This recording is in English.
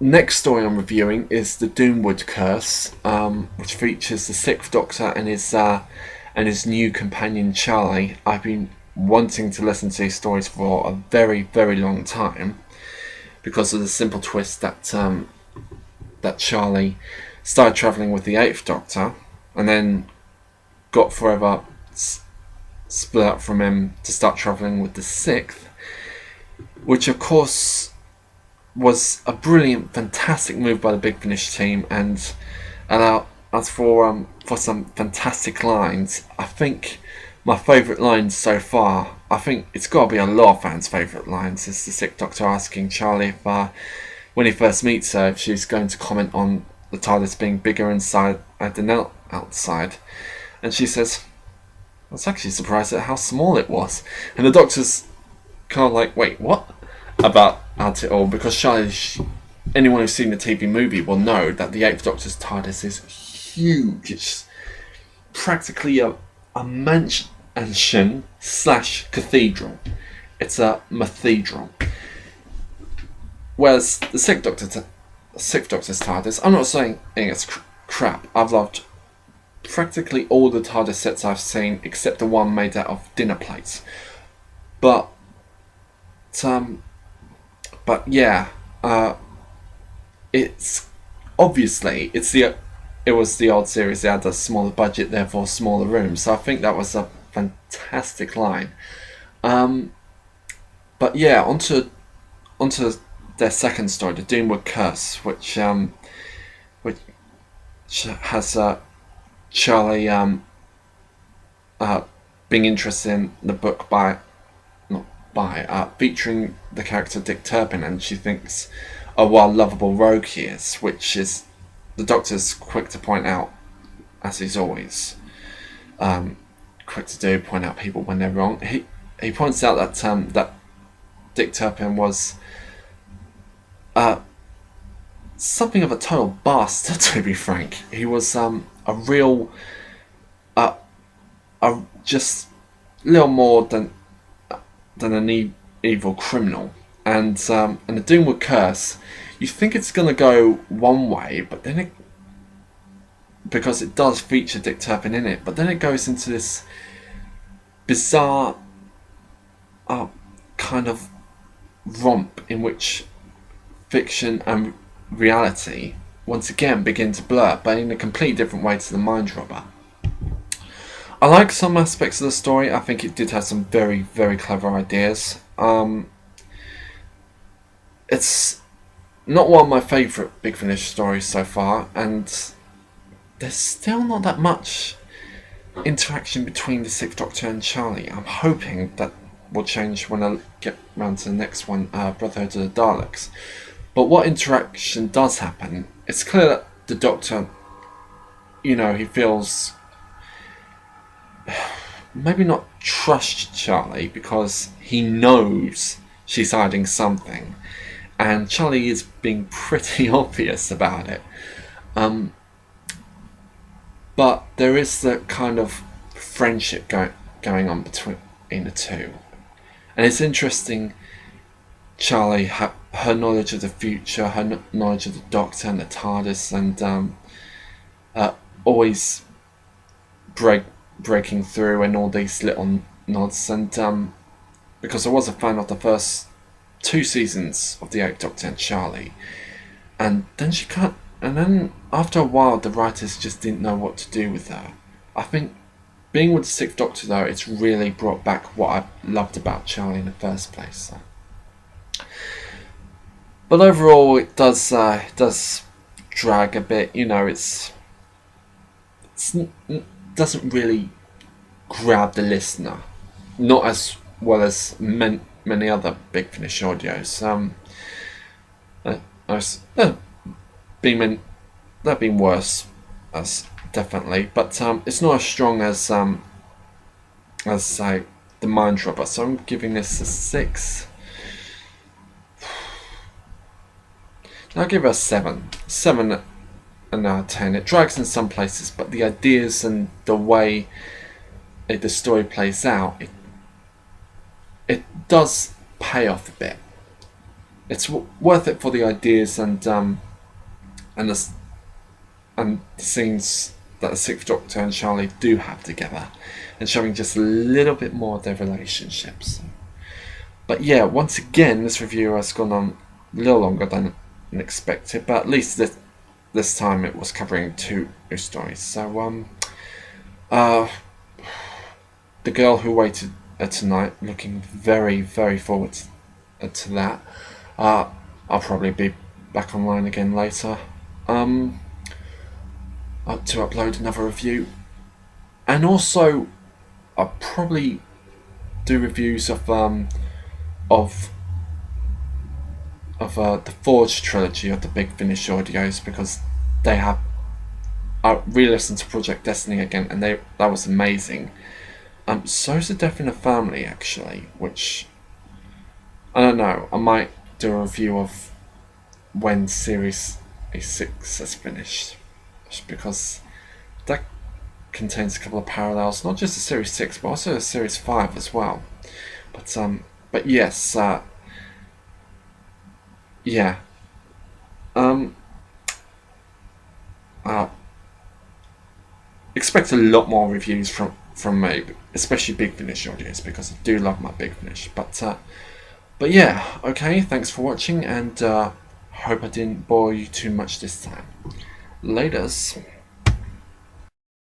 Next story I'm reviewing is the Doomwood Curse, which features the Sixth Doctor and his new companion Charlie. I've been wanting to listen to these stories for a very, very long time because of the simple twist that Charlie started travelling with the Eighth Doctor and then got forever split up from him to start travelling with the Sixth, which of course was a brilliant, fantastic move by the Big Finish team, and as for some fantastic lines, I think my favourite lines so far, I think it's got to be a lot of fans' favourite lines, is the Sixth Doctor asking Charlie if, when he first meets her, if she's going to comment on the TARDIS being bigger inside than outside, and she says, "I was actually surprised at how small it was," and the Doctor's kind of like, "Wait, what?" about it all, because Charlie, anyone who's seen the TV movie will know that the Eighth Doctor's TARDIS is huge. It's practically a mansion slash cathedral. It's a cathedral. Whereas the Sixth Doctor's TARDIS, I'm not saying it's crap. I've loved practically all the TARDIS sets I've seen, except the one made out of dinner plates. But yeah, it's obviously it was the old series. They had a smaller budget, therefore smaller rooms. So I think that was a fantastic line. But yeah, onto their second story, the Doomwood Curse, which has Charlie being interested in the book featuring the character Dick Turpin, and she thinks a wild, lovable rogue he is, which is the Doctor's quick to point out, as he's always quick to do, point out people when they're wrong. He points out that Dick Turpin was something of a total bastard, to be frank. He was a real, just little more than an evil criminal. And the Doomwood Curse, you think it's going to go one way, but then because it does feature Dick Turpin in it, but then it goes into this bizarre kind of romp in which fiction and reality once again begin to blur, but in a completely different way to the Mind Robber. I like some aspects of the story. I think it did have some very, very clever ideas. It's not one of my favourite Big Finish stories so far, and there's still not that much interaction between the Sixth Doctor and Charlie. I'm hoping that will change when I get round to the next one, Brotherhood of the Daleks. But what interaction does happen, it's clear that the Doctor, he feels maybe not trust Charlie because he knows she's hiding something, and Charlie is being pretty obvious about it. But there is the kind of friendship going on between the two, and it's interesting. Charlie, her knowledge of the future, her knowledge of the Doctor and the TARDIS, and always breaking through, and all these little nods. And because I was a fan of the first 2 seasons of the Eighth Doctor and Charlie, and then and then after a while, the writers just didn't know what to do with her. I think being with the Sixth Doctor, though, it's really brought back what I loved about Charlie in the first place. So. But overall, it does drag a bit. It doesn't really grab the listener, not as well as many other Big Finish audios. There have been worse, as definitely, but it's not as strong as the Mind Robber. So I'm giving this a 6. I'll give it a 7. 7 out of 10. It drags in some places, but the ideas and the way the story plays out, it does pay off a bit. it's worth it for the ideas and the and the scenes that the Sixth Doctor and Charlie do have together, and showing just a little bit more of their relationships. But yeah, once again, this review has gone on a little longer than expected, but at least this time it was covering two stories. So The Girl Who Waited Tonight, looking very, very forward to that. I'll probably be back online again later to upload another review, and also I'll probably do reviews of the Forge trilogy of the Big Finish audios, because they have. I re-listened to Project Destiny again, and that was amazing. So's The Death in the Family, actually, which I don't know. I might do a review of when Series 6 has finished, just because that contains a couple of parallels, not just the Series 6, but also the Series 5 as well. But yes, yeah. Expect a lot more reviews from me, especially Big Finish audience, because I do love my Big Finish. But yeah, okay. Thanks for watching, and hope I didn't bore you too much this time. Laters.